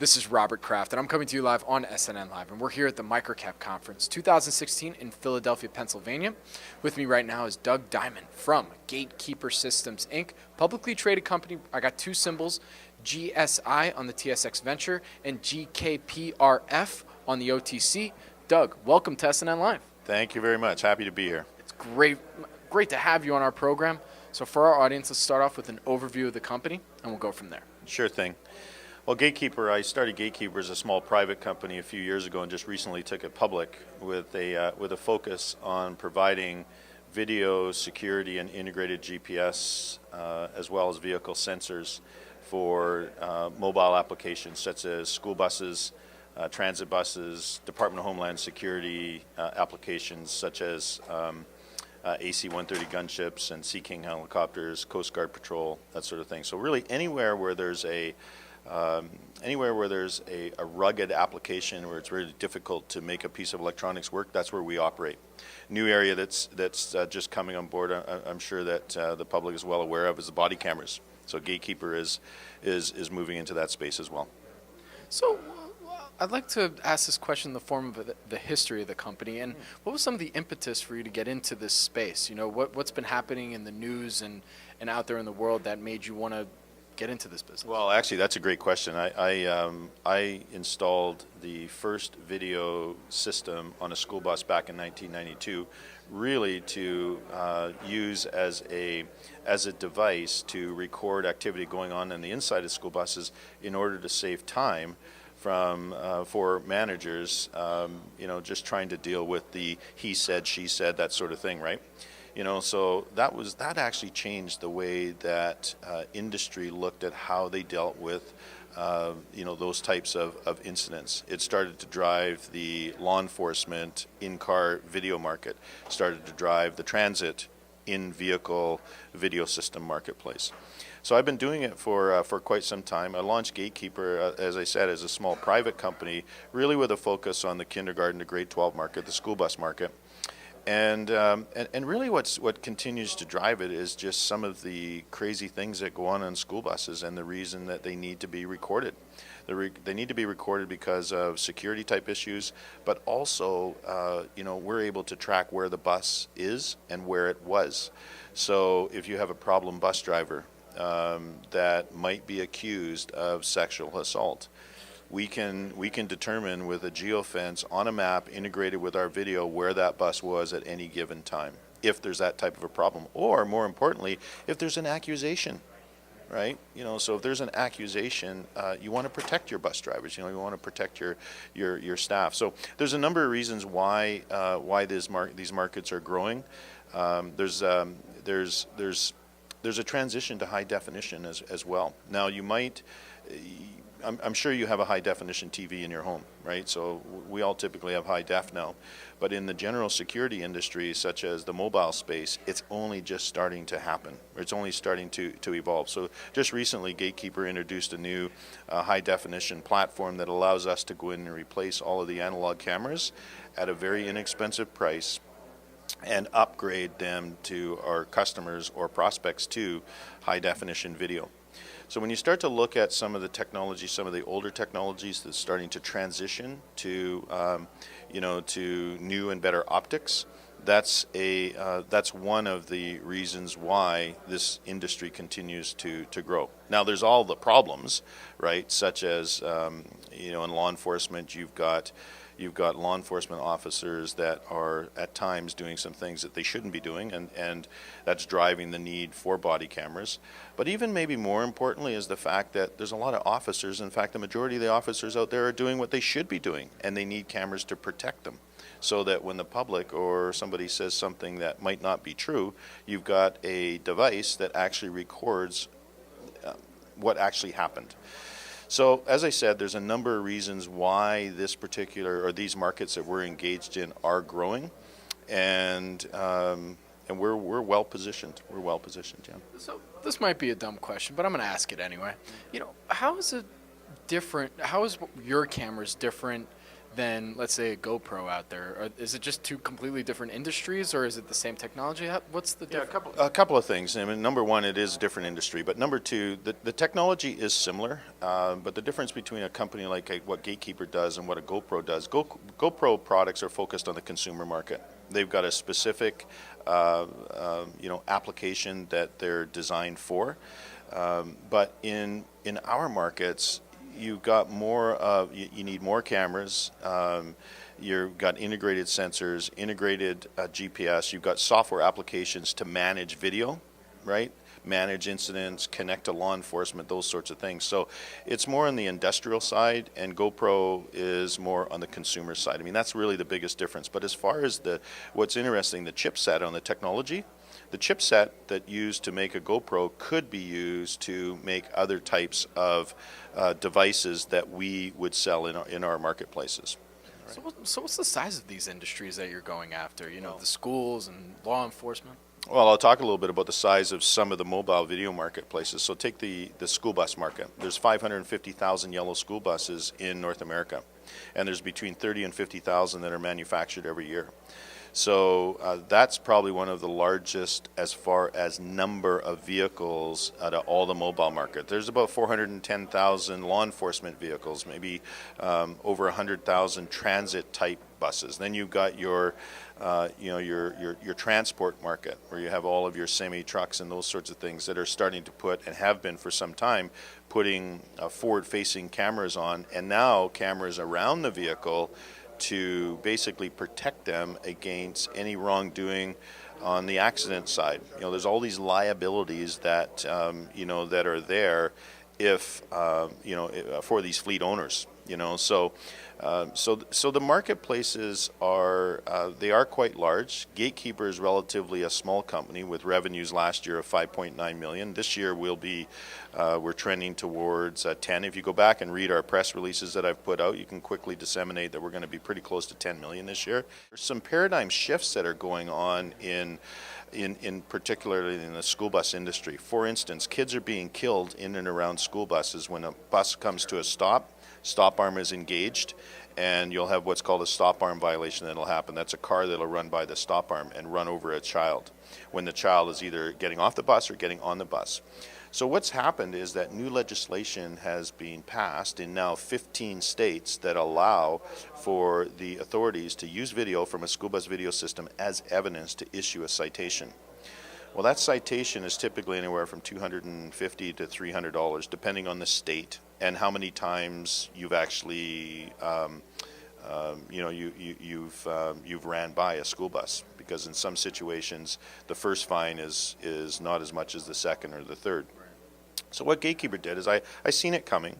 This is Robert Kraft, and I'm coming to you live on SNNLive, and we're here at the MicroCap Conference 2016 in Philadelphia, Pennsylvania. With me right now is Doug Dyment from Gatekeeper Systems Inc., publicly traded company. I got two symbols, GSI on the TSX Venture and GKPRF on the OTC. Doug, welcome to SNNLive. Thank you very much. Happy to be here. It's great to have you on our program. So for our audience, let's start off with an overview of the company, and we'll go from there. Sure thing. Well, Gatekeeper, I started Gatekeeper as a small private company a few years ago and just recently took it public with a focus on providing video security and integrated GPS as well as vehicle sensors for mobile applications such as school buses, transit buses, Department of Homeland Security applications such as AC-130 gunships and Sea King helicopters, Coast Guard patrol, that sort of thing. So really anywhere where there's a rugged application where it's really difficult to make a piece of electronics work, that's where we operate. New area that's just coming on board, I'm sure that the public is well aware of, is the body cameras. So Gatekeeper is moving into that space as well. So I'd like to ask this question in the form of the history of the company, and what was some of the impetus for you to get into this space? You know, what's been happening in the news and out there in the world that made you want to get into this business? Well, actually, that's a great question. I installed the first video system on a school bus back in 1992, really to use as a device to record activity going on the inside of school buses in order to save time for managers, just trying to deal with the he said, she said, that sort of thing, right? So that actually changed the way that industry looked at how they dealt with those types of incidents. It started to drive the law enforcement in-car video market, started to drive the transit in-vehicle video system marketplace. So I've been doing it for quite some time. I launched Gatekeeper, as I said, as a small private company, really with a focus on the kindergarten to grade 12 market, the school bus market. And really what continues to drive it is just some of the crazy things that go on school buses and the reason that they need to be recorded. They need to be recorded because of security type issues, but also we're able to track where the bus is and where it was. So if you have a problem bus driver that might be accused of sexual assault, we can determine with a geofence on a map integrated with our video where that bus was at any given time, if there's that type of a problem, or more importantly, if there's an accusation, right? So if there's an accusation, you want to protect your bus drivers. You want to protect your staff. So there's a number of reasons why these markets are growing. There's a transition to high definition as well. Now I'm sure you have a high definition TV in your home, right? So we all typically have high def now. But in the general security industry, such as the mobile space, it's only just starting to happen. It's only starting to evolve. So just recently, Gatekeeper introduced a new high definition platform that allows us to go in and replace all of the analog cameras at a very inexpensive price and upgrade them to our customers or prospects to high definition video. So when you start to look at some of the technology, some of the older technologies that's starting to transition to new and better optics, that's one of the reasons why this industry continues to grow. Now there's all the problems, right? Such as in law enforcement, you've got law enforcement officers that are at times doing some things that they shouldn't be doing, and that's driving the need for body cameras. But even maybe more importantly is the fact that there's a lot of officers, in fact the majority of the officers out there are doing what they should be doing, and they need cameras to protect them, so that when the public or somebody says something that might not be true, you've got a device that actually records what actually happened. So, as I said, there's a number of reasons why these markets that we're engaged in are growing, and we're well positioned. We're well positioned, yeah. So this might be a dumb question, but I'm going to ask it anyway. How is it different? How is your cameras different than, let's say, a GoPro out there? Is it just two completely different industries, or is it the same technology? What's the difference? A couple of things. I mean, number one, it is a different industry, but number two, the technology is similar, but the difference between a company like what Gatekeeper does and what a GoPro does, GoPro products are focused on the consumer market. They've got a specific, application that they're designed for, but in our markets, you've got more. You need more cameras. You've got integrated sensors, integrated GPS. You've got software applications to manage video, right? Manage incidents, connect to law enforcement, those sorts of things. So it's more on the industrial side, and GoPro is more on the consumer side. I mean, that's really the biggest difference. But as far as what's interesting, the chipset on the technology, the chipset that used to make a GoPro could be used to make other types of devices that we would sell in our marketplaces. So what's the size of these industries that you're going after? The schools and law enforcement? Well, I'll talk a little bit about the size of some of the mobile video marketplaces. So take the school bus market. There's 550,000 yellow school buses in North America, and there's between 30 and 50,000 that are manufactured every year. So that's probably one of the largest as far as number of vehicles out of all the mobile market. There's about 410,000 law enforcement vehicles, maybe over 100,000 transit type buses. Then you've got your transport market, where you have all of your semi trucks and those sorts of things that are starting to put, and have been for some time, putting forward-facing cameras on, and now cameras around the vehicle to basically protect them against any wrongdoing on the accident side. There's all these liabilities that that are there if for these fleet owners. So the marketplaces are they are quite large. Gatekeeper is relatively a small company with revenues last year of 5.9 million. This year we're trending towards 10. If you go back and read our press releases that I've put out, you can quickly disseminate that we're going to be pretty close to 10 million this year. There's some paradigm shifts that are going on in particularly in the school bus industry. For instance, kids are being killed in and around school buses when a bus comes to a stop arm is engaged, and you'll have what's called a stop arm violation that'll happen. That's a car that'll run by the stop arm and run over a child when the child is either getting off the bus or getting on the bus. So what's happened is that new legislation has been passed in now 15 states that allow for the authorities to use video from a school bus video system as evidence to issue a citation. Well, that citation is typically anywhere from $250 to $300, depending on the state and how many times you've actually, you've ran by a school bus. Because in some situations, the first fine is not as much as the second or the third. So what Gatekeeper did is I seen it coming,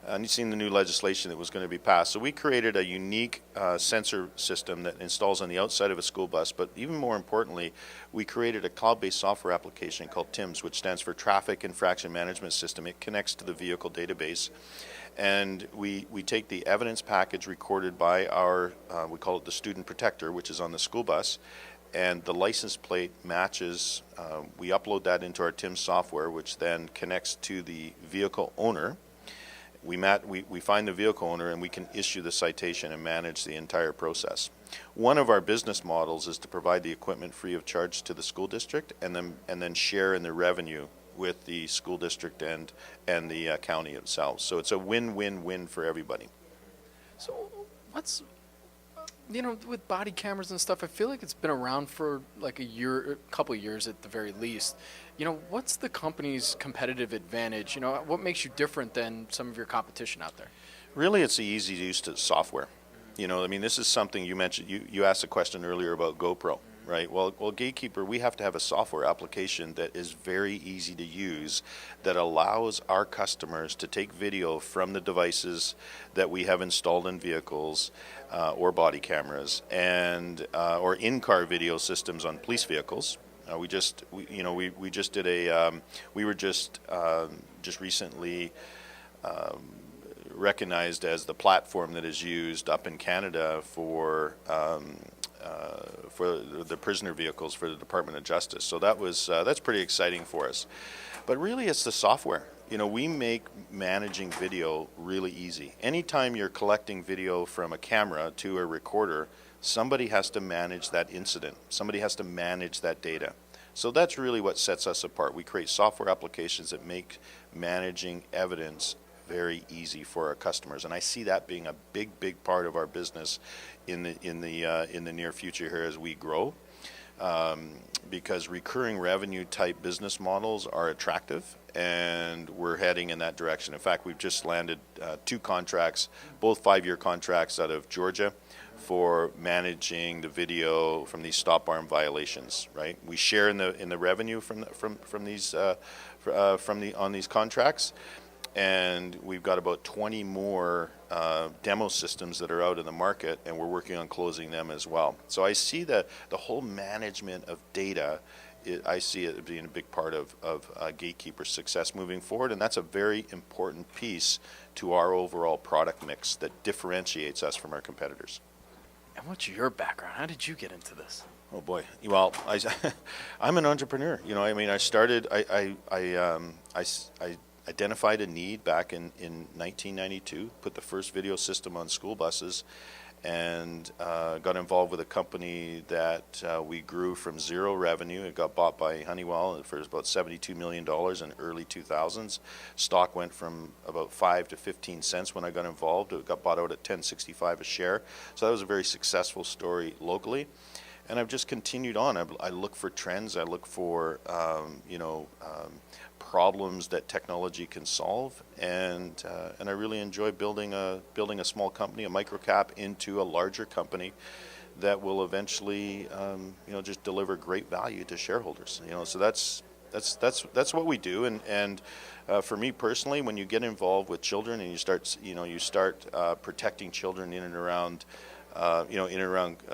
and you seen the new legislation that was going to be passed. So we created a unique sensor system that installs on the outside of a school bus, but even more importantly, we created a cloud-based software application called TIMS, which stands for Traffic Infraction Management System. It connects to the vehicle database, and we take the evidence package recorded by our, we call it the student protector, which is on the school bus, and the license plate matches. We upload that into our TIMS software, which then connects to the vehicle owner. We find the vehicle owner, and we can issue the citation and manage the entire process. One of our business models is to provide the equipment free of charge to the school district, and then share in the revenue with the school district and the county itself. So it's a win-win-win for everybody. So what's with body cameras and stuff, I feel like it's been around for like a couple of years at the very least. What's the company's competitive advantage? What makes you different than some of your competition out there? Really, it's the easy use to software. This is something you mentioned. You asked a question earlier about GoPro, right? Well, Gatekeeper, we have to have a software application that is very easy to use, that allows our customers to take video from the devices that we have installed in vehicles or body cameras, and or in-car video systems on police vehicles. We were just recently recognized as the platform that is used up in Canada for for the prisoner vehicles for the Department of Justice. So that's pretty exciting for us. But really, it's the software. We make managing video really easy. Anytime you're collecting video from a camera to a recorder, somebody has to manage that incident. Somebody has to manage that data. So that's really what sets us apart. We create software applications that make managing evidence very easy for our customers, and I see that being a big part of our business in the near future here as we grow. Because recurring revenue type business models are attractive, and we're heading in that direction. In fact, we've just landed 2 contracts, both 5-year contracts out of Georgia, for managing the video from these stop arm violations. Right, we share in the revenue from these on these contracts. And we've got about 20 more demo systems that are out in the market, and we're working on closing them as well. So I see the whole management of data, I see it being a big part of Gatekeeper's success moving forward, and that's a very important piece to our overall product mix that differentiates us from our competitors. And what's your background? How did you get into this? Oh boy! Well, I'm an entrepreneur. I started. I identified a need back in 1992, put the first video system on school buses, and got involved with a company that we grew from 0 revenue. It got bought by Honeywell for about $72 million in early 2000s. Stock went from about 5 to 15 cents when I got involved. It got bought out at $10.65 a share. So that was a very successful story locally. And I've just continued on. I look for trends. I look for problems that technology can solve, and I really enjoy building a small company, a MicroCap, into a larger company that will eventually just deliver great value to shareholders. So that's what we do. And for me personally, when you get involved with children and you start protecting children in and around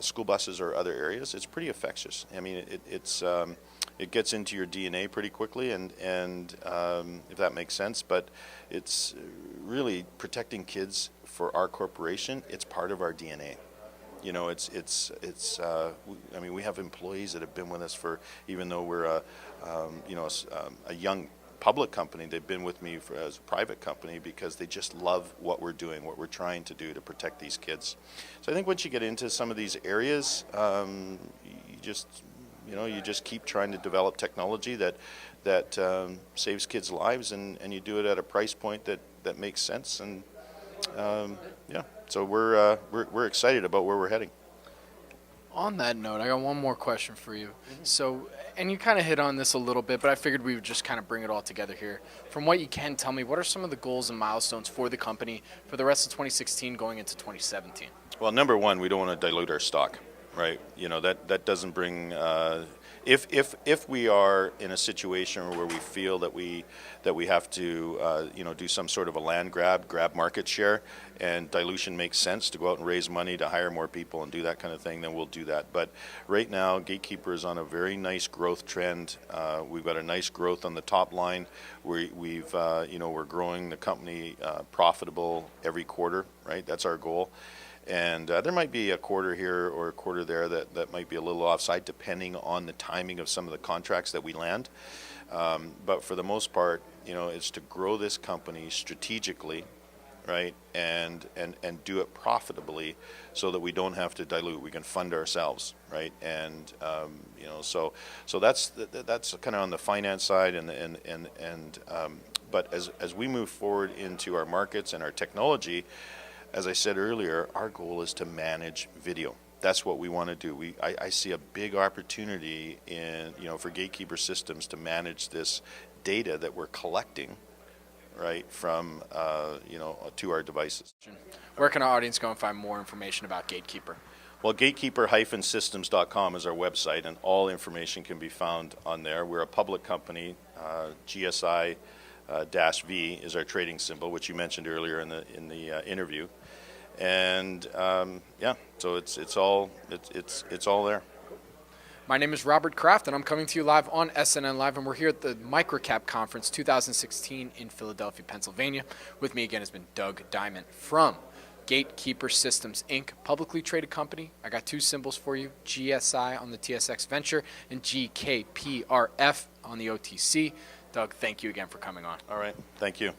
school buses or other areas, it's pretty infectious. I mean, it gets into your DNA pretty quickly, and if that makes sense. But it's really protecting kids for our corporation. It's part of our DNA. We have employees that have been with us for, even though we're a young public company, they've been with me as a private company because they just love what we're doing, what we're trying to do to protect these kids. So I think once you get into some of these areas, you just keep trying to develop technology that saves kids' lives, and you do it at a price point that makes sense. And so we're excited about where we're heading. On that note, I got one more question for you. So, and you kind of hit on this a little bit, but I figured we would just kind of bring it all together here. From what you can tell me, what are some of the goals and milestones for the company for the rest of 2016 going into 2017? Well, number one, we don't want to dilute our stock, right? That doesn't bring. If we are in a situation where we feel that we have to do some sort of a land grab market share, and dilution makes sense to go out and raise money to hire more people and do that kind of thing, then we'll do that. But right now, Gatekeeper is on a very nice growth trend. We've got a nice growth on the top line. We're growing the company profitable every quarter, right? That's our goal. And there might be a quarter here or a quarter there that might be a little offside depending on the timing of some of the contracts that we land. But for the most part, it's to grow this company strategically, right, and do it profitably so that we don't have to dilute. We can fund ourselves, right? And so that's kind of on the finance side, but as we move forward into our markets and our technology, as I said earlier, our goal is to manage video. That's what we want to do. I see a big opportunity for Gatekeeper Systems to manage this data that we're collecting, right, from to our devices. Where can our audience go and find more information about Gatekeeper? Well, Gatekeeper-systems.com is our website, and all information can be found on there. We're a public company. GSI-V is our trading symbol, which you mentioned earlier in the interview. And so it's all there. My name is Robert Kraft, and I'm coming to you live on SNNLive, and we're here at the MicroCap Conference 2016 in Philadelphia, Pennsylvania. With me again has been Doug Dyment from Gatekeeper Systems Inc., publicly traded company. I got two symbols for you, GSI on the TSX Venture and GKPRF on the OTC. Doug, thank you again for coming on. All right. Thank you.